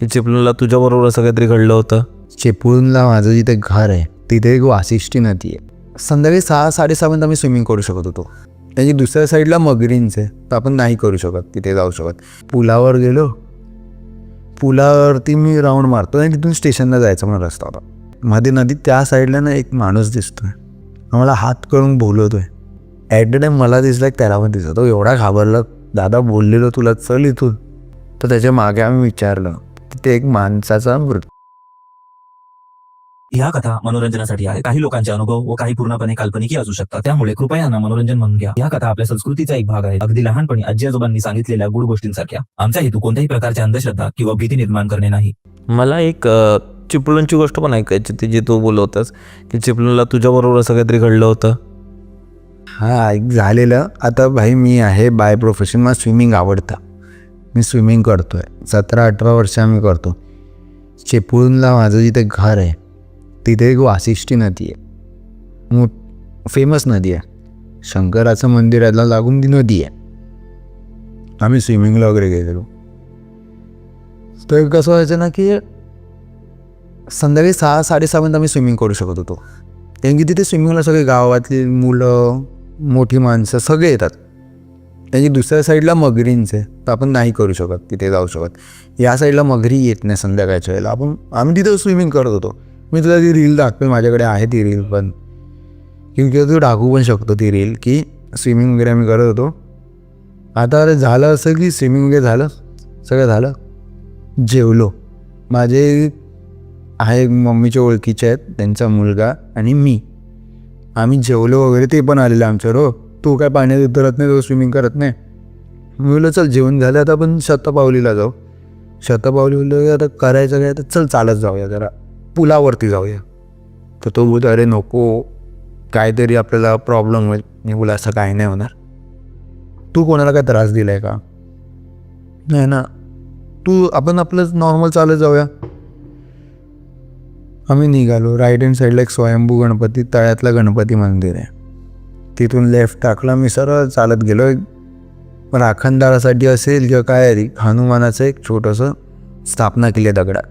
की चिपळूणला तुझ्याबरोबर असं काहीतरी घडलं होतं? चिपळूणला माझं जिथे घर आहे तिथे एक वाशिष्ठी नदी आहे. संध्याकाळी 6-6:30 आम्ही स्विमिंग करू शकत होतो. त्याची दुसऱ्या साईडला मगरींच आहे, तर आपण नाही करू शकत, तिथे जाऊ शकत. पुलावर गेलो, पुलावरती मी राऊंड मारतो आणि तिथून स्टेशनला जायचं मला रस्ता होता. मध्ये नदी त्या साईडला ना एक माणूस दिसतोय, मला हात करून बोलवतोय. ॲट द टाईम मला दिसला की त्याला पण दिसत. तो एवढा घाबरला, दादा बोललेलो तुला चल इथून. तर त्याच्या मागे आम्ही विचारलं, तिथे एक माणसाचा मृत्यू. ह्या कथा मनोरंजनासाठी आहे. काही लोकांचे अनुभव व काही पूर्णपणे काल्पनिक असू शकतात, त्यामुळे कृपया यांना मनोरंजन म्हणून घ्या. ह्या कथा आपल्या संस्कृतीचा एक भाग आहे, अगदी लहानपणी आजी आजोबांनी सांगितलेल्या गुड गोष्टींसारख्या. आमचा हेतू कोणत्याही प्रकारच्या अंधश्रद्धा किंवा भीती निर्माण करणे नाही. मला एक चिपळूणची गोष्ट पण ऐकायची ती, जी तू बोलवतस की चिपळूणला तुझ्याबरोबर असं काहीतरी घडलं होतं. हा एक झालेलं. आता भाई मी आहे बाय प्रोफेशन, मला स्विमिंग आवडतं, मी स्विमिंग करतो आहे. 17-18 वर्ष आम्ही करतो. चिपळूणला माझं जिथे घर आहे तिथे एक वाशिष्ठी नदी आहे, फेमस नदी आहे. शंकराचं मंदिराला लागून ती नदी आहे. आम्ही स्विमिंगला वगैरे गेलेलो. तर कसं व्हायचं ना की संध्याकाळी 6-6:30 आम्ही स्विमिंग करू शकत होतो, कारण की तिथे स्विमिंगला सगळे गावातली मुलं, मोठी माणसं सगळे येतात. त्याची दुसऱ्या साईडला मगरींच आहे, तर आपण नाही करू शकत, तिथे जाऊ शकत. या साईडला मगरी येत नाही संध्याकाळच्या वेळेला. आम्ही तिथं स्विमिंग करत होतो. मी तुला ती रील दाखवेल, माझ्याकडे आहे ती रील पण, किंवा तू टाकू पण शकतो ती रील, की स्विमिंग वगैरे आम्ही करत होतो. आता झालं असं की स्विमिंग वगैरे झालं, सगळं झालं, जेवलो. माझे आहे मम्मीच्या ओळखीचे आहेत, त्यांचा मुलगा आणि मी, आम्ही जेवलो वगैरे. ते पण आलेलं आमच्यावर, हो तू काय पाण्यात उतरत नाही, तो स्विमिंग करत नाही. मी बोललो चल जेवण झालं, आता आपण शतपावलीला जाऊ. शतपावली बोललो आता करायचं काय, तर चल चालत जाऊया, जरा पुलावरती जाऊया. तर तो बोलतो अरे नको, काहीतरी आपल्याला प्रॉब्लेम होईल. मी बोला असं काही नाही होणार, तू कोणाला काय त्रास दिला आहे का, नाही ना, तू आपण आपलं नॉर्मल चालत जाऊया. आम्ही निघालो. राईट हँड साईडला एक स्वयंभू गणपती, तळ्यातला गणपती मंदिर आहे, तिथून लेफ्ट टाकला. मी सरळ चालत गेलो. राखणदारासाठी असेल किंवा काय, हनुमानाचं एक छोटंसं स्थापना केली आहे दगडात,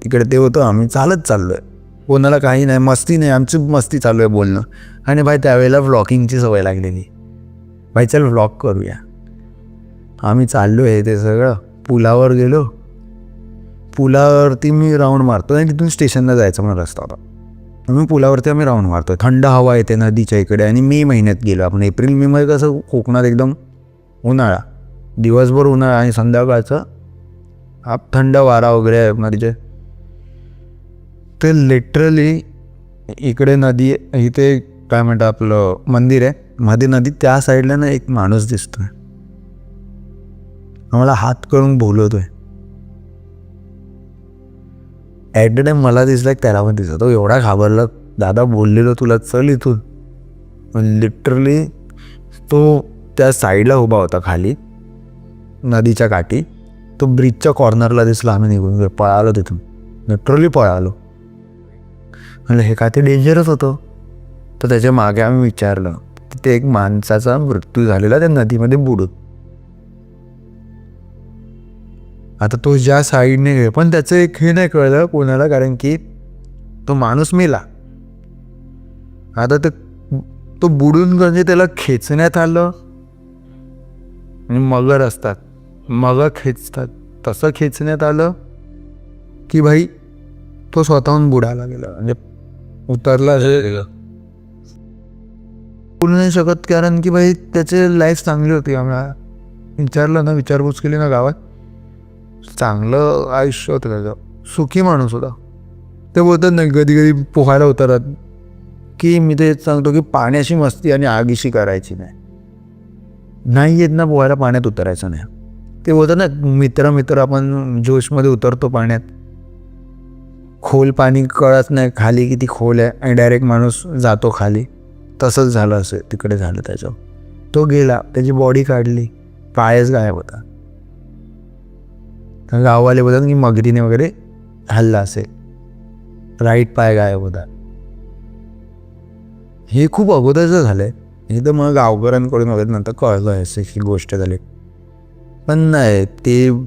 तिकडे ते होतं. आम्ही चालत चाललो आहे, कोणाला काही नाही, मस्ती नाही, आमची मस्ती चालू आहे बोलणं. आणि भाई त्यावेळेला व्लॉगिंगची सवय लागलेली, भाई चल व्लॉग करूया. आम्ही चाललो आहे ते सगळं. पुलावर गेलो, पुलावरती मी राऊंड मारतो आणि तिथून स्टेशनला जायचं मला रस्ता होता. आम्ही पुलावरती राऊंड मारतो. थंड हवा येते नदीच्या इकडे, आणि मे महिन्यात गेलो आपण. एप्रिल मे मध्ये कसं कोकणात एकदम उन्हाळा, दिवसभर उन्हाळा आणि संध्याकाळचं थंड वारा वगैरे आहे नदीचे. ते लिटरली इकडे नदी, इथे काय म्हणतात आपलं मंदिर आहे, मध्ये नदी, त्या साईडला ना एक माणूस दिसतोय, मला हात करून बोलवतोय. ॲट द टाईम मला दिसला की त्याला पण दिसत. तो एवढा घाबरला, दादा बोललेलो तुला चल इथून. लिटरली तो त्या साईडला उभा होता खाली नदीच्या काठी. तो ब्रिजच्या कॉर्नरला दिसला. आम्ही निघून पळालो तिथून, लिटरली पळालो. म्हणजे हे काय ते डेंजरच होतं. तर त्याच्या मागे आम्ही विचारलं, तिथे एक माणसाचा मृत्यू झालेला त्या नदीमध्ये बुडून. आता तो ज्या साईडने गेला, पण त्याचं एक हे नाही कळलं कोणाला, कारण की तो माणूस मेला. आता तो बुडून म्हणजे त्याला खेचण्यात आलं, आणि मगर असतात, मगर खेचतात, तसं खेचण्यात आलं की भाई तो स्वतःहून बुडायला गेला, म्हणजे उतरला. बोलू नाही शकत, कारण की भाई त्याचे लाईफ चांगली होती. आम्हाला विचारलं ना, विचारपूस केली ना गावात, चांगलं आयुष्य होतं त्याचं, सुखी माणूस होता. ते बोलतात नाही कधी कधी पोहायला उतरतात, की मी ते सांगतो की पाण्याशी मस्ती आणि आगीशी करायची नाही येत ना पोहायला, पाण्यात उतरायचं नाही. ते बोलतात ना मित्र आपण जोशमध्ये उतरतो पाण्यात, खोल पाणी कळत नाही खाली किती खोल आहे, आणि डायरेक्ट माणूस जातो खाली. तसंच झालं असेल तिकडे झालं त्याचं. तो गेला, त्याची बॉडी काढली, पायच गायब होता. गाववाले बोलतात की मगरीने वगैरे हल्ला असेल, राईट पाय गायब होता. हे खूप अगोदरचं झालंय. हे तर मग गावकऱ्यांकडून वगैरे नंतर कळलं आहे ही गोष्ट झाली. पण नाही,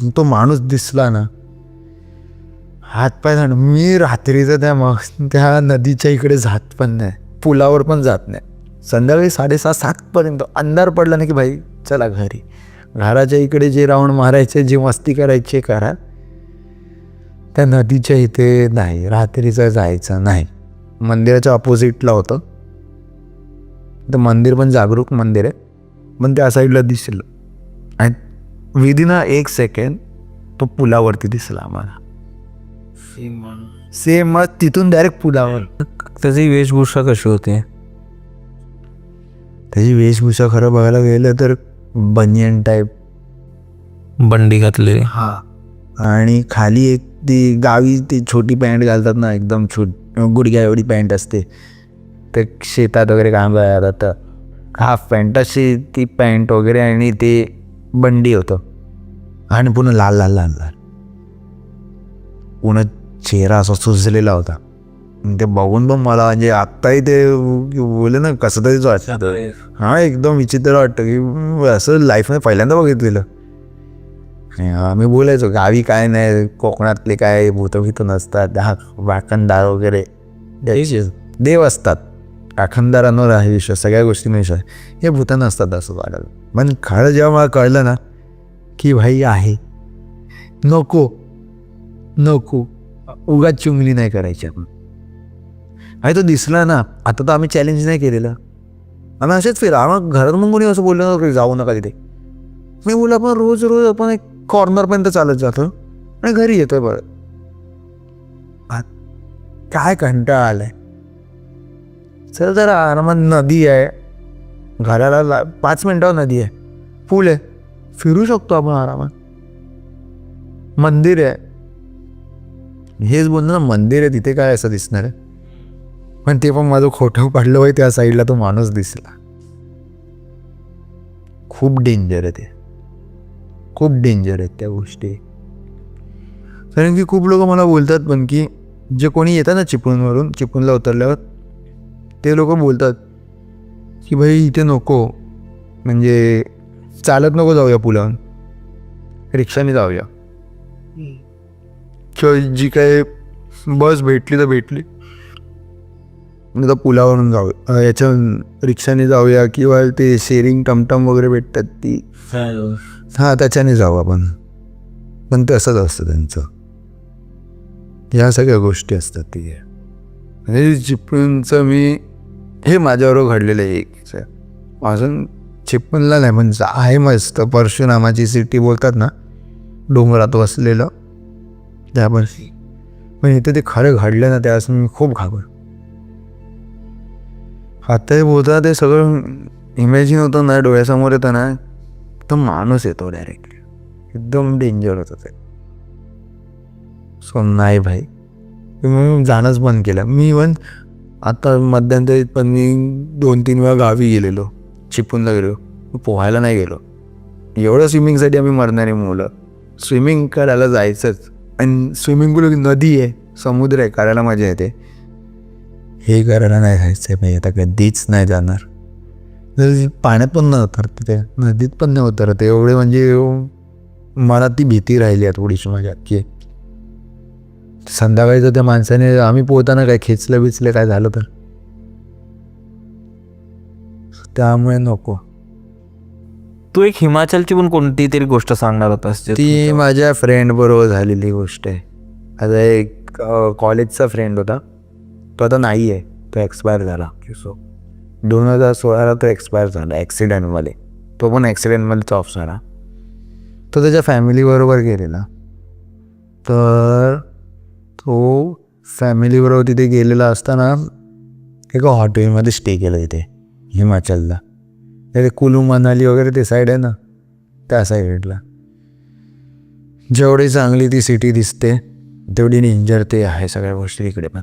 तो माणूस दिसला ना, हातपाय झाड. मी रात्रीचं त्या नदीच्या इकडे जात पण नाही, पुलावर पण जात नाही. संध्याकाळी 6:30-7 अंधार पडला नाही की भाई चला घरी. घराच्या इकडे जे राऊंड मारायचे, जे मस्ती करायचे करा. त्या नदीच्या इथे नाही, रात्रीचं जायचं नाही. मंदिराच्या ऑपोजिटला होतं तर मंदिर पण जागरूक मंदिर आहे, पण त्या साईडला दिसलं आणि विदिन 1 सेकंड तो पुलावरती दिसला आम्हाला. सेम मग तिथून डायरेक्ट पुलावर. त्याची वेशभूषा कशी होती? त्याची वेशभूषा खरं बघायला गेलं तर बनियन टाईप, बंडी घातलेली. हा, आणि खाली एक ती गावी ती छोटी पॅन्ट घालतात ना, एकदम गुडघ्या एवढी पॅन्ट असते, ते शेतात वगैरे काम करायला तर हाफ पॅन्ट अशी ती पॅन्ट वगैरे, आणि ते बंडी होतं, आणि पुन्हा लाल लाल लाल लाल पुन्हा चेहरा असा सुजलेला होता. ते बघून पण मला म्हणजे आत्ताही ते बोलले ना कसं तरीच वाटतं. हा, एकदम विचित्र वाटतं की असं लाईफमध्ये पहिल्यांदा बघितलेलं. आम्ही बोलायचो गावी काय नाही, कोकणातले काय भूतभीत नसतात, वाखणदार वगैरे देव असतात, राखणदारांवर आहे विश्वास, सगळ्या गोष्टींवर विश्वास, हे भूत नसतात असं वाटलं. पण खरं जेव्हा मला कळलं ना की भाई आहे, नको नको उगाच चुंगली नाही करायची आपण. आणि तो दिसला ना, आता तर आम्ही चॅलेंज नाही केलेलं, आम्ही असेच फिरा. आम्हाला घरात मग कोणी असं बोललं ना जाऊ नका तिथे. मी बोला आपण रोज रोज आपण एक कॉर्नरपर्यंत चालत जातो आणि घरी येतोय परत. काय कंटाळा आलाय. चल जरा आरामात, नदी आहे घराला 5 मिनिटावर, नदी आहे, पूल आहे, फिरू शकतो आपण आरामात, मंदिर आहे. हेच बोलणं ना, मंदिर आहे तिथे काय असं दिसणार आहे. पण ते पण माझं खोटं पडलं होय, त्या साईडला तो माणूस दिसला. खूप डेंजर आहे ते, खूप डेंजर आहेत त्या गोष्टी. कारण की खूप लोक मला बोलतात पण की जे कोणी येतात ना चिपळूणवरून, चिपळूणला उतरल्यावर ते लोक बोलतात की भाई इथे नको, म्हणजे चालत नको जाऊया पुलावरून, रिक्षाने जाऊया, किंवा जी काय बस भेटली तर भेटली, नाही तर पुलावरून जाऊया, याच्या रिक्षाने जाऊया, किंवा ते शेअरिंग टमटम वगैरे भेटतात ती, हां त्याच्याने जाऊ आपण. पण ते असंच असतं त्यांचं, ह्या सगळ्या गोष्टी असतात ती. म्हणजे चिपळूणचं मी हे माझ्याबरोबर घडलेलं आहे एक. अजून चिपळूणला नाही म्हणजे आहे मस्त परशुरामाची सिटी बोलतात ना, डोंगरात वसलेलं, त्यावर. पण इथे ते खरं घडलं ना त्यावेळेस मी खूप घाबर. आता हे बोलता ते सगळं इमॅजिन होतं ना, डोळ्यासमोर येतं ना, तर माणूस येतो डायरेक्ट, एकदम डेंजर होतं ते. सो नाही भाई, मी जाणंच बंद केलं. मी इव्हन आता मध्यंतरी पण मी 2-3 वेळा गावी गेलेलो, चिपळूणला गेलो, पोहायला नाही गेलो. एवढं स्विमिंगसाठी आम्ही मरणारे मुलं. स्विमिंग करायला जायचंच, आणि स्विमिंग पूल नदी आहे, समुद्र आहे, करायला मजा येते. हे करायला नाही जायचं आहे भाई, आता कधीच नाही जाणार. पाण्यात पण नाही उतरत ते, नदीत पण नाही उतरत एवढे, म्हणजे मला ती भीती राहिली आहे थोडीशी माझ्या, की संध्याकाळीचं त्या माणसाने आम्ही पोहताना काय खेचलं बिचलं काय झालं तर, त्यामुळे नको. तू एक हिमाचलची पण कोणती तरी गोष्ट सांगणार होतास. ती माझ्या फ्रेंड बरोबर झालेली गोष्ट आहे. आता एक कॉलेजचा फ्रेंड होता, तो आता नाही आहे, तो एक्सपायर झाला. सो 2016ला तो एक्सपायर झाला ॲक्सिडेंटमध्ये. तो पण ॲक्सिडेंटमध्येच ऑफ झाला. तो त्याच्या फॅमिलीबरोबर गेलेला, तर तो फॅमिलीबरोबर तिथे गेलेला असताना एका हॉटेलमध्ये स्टे केलं तिथे हिमाचलला. ते कुलू मनाली वगैरे ते साईड आहे ना, त्या साईडला. जेवढी चांगली ती सिटी दिसते तेवढी डेंजर ते आहे सगळ्या गोष्टी इकडे पण.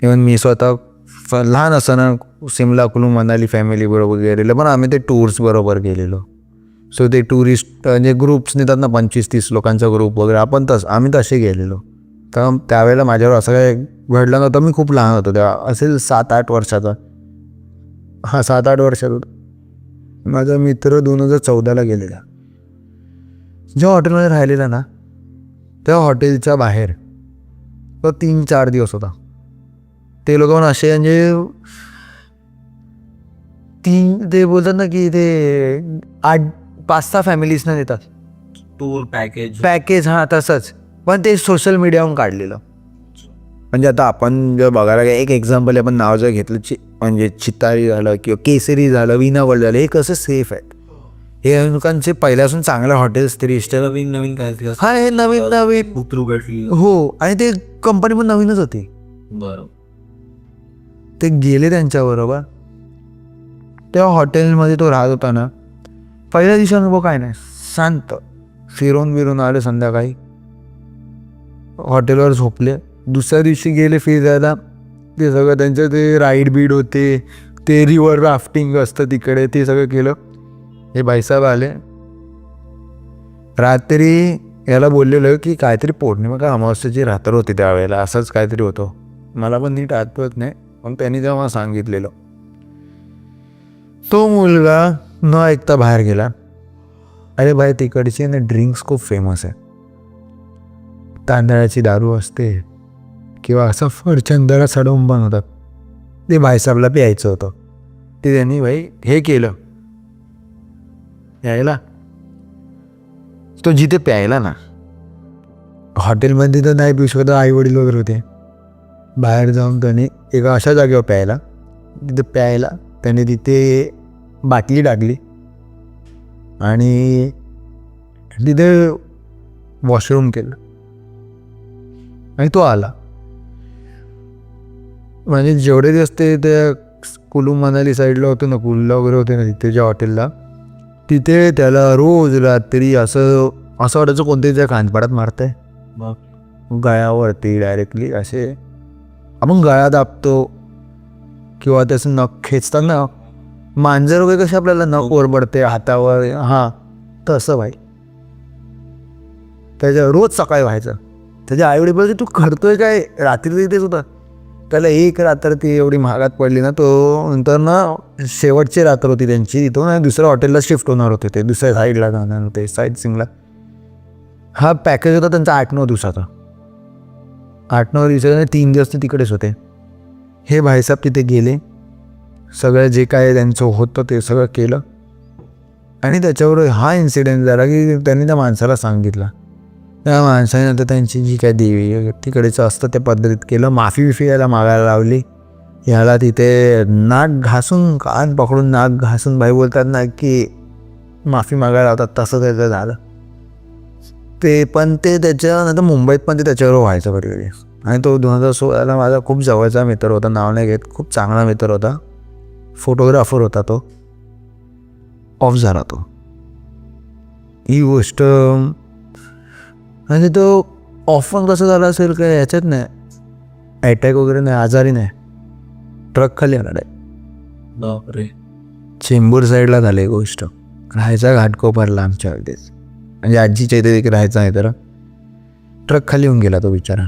इव्हन मी स्वतः लहान असताना सिमला कुलू मनाली फॅमिलीबरोबर गेलेलो, पण आम्ही ते टूर्स बरोबर गेलेलो. सो ते टुरिस्ट म्हणजे ग्रुप्स नेतात ना, 25-30 लोकांचा ग्रुप वगैरे, आम्ही तसे गेलेलो. तर त्यावेळेला माझ्यावर असं काय घडलं नव्हतं. मी खूप लहान होतो तेव्हा, असेल 7-8 वर्षाचा. हां 7-8 वर्षाचा होतो. माझा मित्र 2014ला गेलेला. जेव्हा हॉटेलमध्ये राहिलेला ना, तेव्हा हॉटेलच्या बाहेर तो 3-4 दिवस होता. ते लोक पण असे म्हणजे ते बोलतात ना की ते 8-5-6 फॅमिलीजना देतात टूर पॅकेज. हां तसंच, पण ते सोशल मीडियावरून काढलेलं. म्हणजे आता आपण जर बघायला गेलं, एक एक्झाम्पल आपण नाव जर घेतलं म्हणजे चितारी झालं किंवा केसरी झालं, वीणा वर्ल्ड झालं, हे कसं सेफ आहेत. हे लोकांचे पहिल्यापासून चांगल्या हॉटेल्स 3 स्टार. नवीन काय हा हे नवीन हो, आणि ते कंपनी पण नवीनच होती. बरोबर. ते गेले त्यांच्याबरोबर. तेव्हा हॉटेलमध्ये तो राहत होता ना, पहिल्या दिवशी अनुभव काय नाही, शांत फिरून आले. संध्याकाळी हॉटेलवर झोपले. दुसऱ्या दिवशी गेले फिरायला. ते सगळं त्यांचं ते राईड बीड होते, ते रिव्हर राफ्टिंग असतं तिकडे, ते सगळं केलं. हे भाईसाहेब आले रात्री. याला बोललेलं की काहीतरी पौर्णिमा का अमावस्येची रात्र होती त्यावेळेला, असंच काहीतरी होतं. मला पण नीट आठवत नाही, पण त्यांनी जेव्हा सांगितलेलं. तो मुलगा न ऐकता बाहेर गेला. अरे भाई तिकडची ना ड्रिंक्स खूप फेमस आहे. तांदळाची दारू असते किंवा असं फरचंदला सडवून बनवतात. ते भाईसाहेबला प्यायचं होतं. ते त्यांनी भाई हे केलं, यायला तो जिथे प्यायला ना, हॉटेलमध्ये तर नाही पिऊ शकत, आई वडील वगैरे होते. बाहेर जाऊन त्याने एका अशा जागेवर प्यायला, तिथे प्यायला त्याने तिथे बाटली टाकली आणि तिथे वॉशरूम केलं आणि तो आला. म्हणजे जेवढे दिवस ते त्या कुलू मनाली साईडला होते ना, कुलला वगैरे होते ना तिथे ज्या हॉटेलला, तिथे त्याला रोज रात्री असं वाटायचं कोणतरी त्या कानपाडात मारतंय गळ्यावरती डायरेक्टली. असे आपण गळा दाबतो किंवा त्याचं नख खेचतात ना, मांजर वगैरे कसे आपल्याला नख ओरबडते हातावर, हां तसं भाई त्याच्या रोज सकाळी व्हायचं. त्याच्या आईवडील बोलले तू करतोय काय, रात्री तिथेच होता. त्याला एक रात्र ती एवढी महागात पडली ना, तो नंतर ना शेवटची रात्र होती त्यांची, तिथून दुसऱ्या हॉटेलला शिफ्ट होणार होते. ते दुसऱ्या साईडला जाणार होते, साईड सिंगला. हा पॅकेज होता त्यांचा 8-9 दिवसाचा. 8-9 दिवसाचे 3 दिवस ते तिकडेच होते. हे भाईसाहेब तिथे गेले, सगळं जे काय त्यांचं होतं ते सगळं केलं आणि त्याच्यावर हा इन्सिडेंट झाला की त्यांनी त्या माणसाला सांगितलं. त्या माणसाने नंतर त्यांची जी काय देवी तिकडेचं असतं त्या पद्धतीत केलं. माफी याला मागायला लावली. याला तिथे नाक घासून, कान पकडून नाक घासून भाई बोलतात ना की माफी मागायला लावतात, तसं त्याचं झालं. ते पण ते त्याच्यानंतर मुंबईत पण ते त्याच्यावर व्हायचं कधी. आणि तो 2016ला माझा खूप जवळचा मित्र होता, नाव नाही घेत, खूप चांगला मित्र होता, फोटोग्राफर होता. तो ऑफ झाला. तो ही गोष्ट म्हणजे तो ऑफ पण कसं झाला असेल काय याच्यात नाही, अटॅक वगैरे नाही, आजारी नाही, ट्रक खाली आला नाही. चेंबूर साईडला झाली गोष्ट. राहायचा घाटकोपरला आमच्या अगदीच, म्हणजे आजीच्या इथे राहायचा आहे, तर ट्रक खाली येऊन गेला तो बिचारा.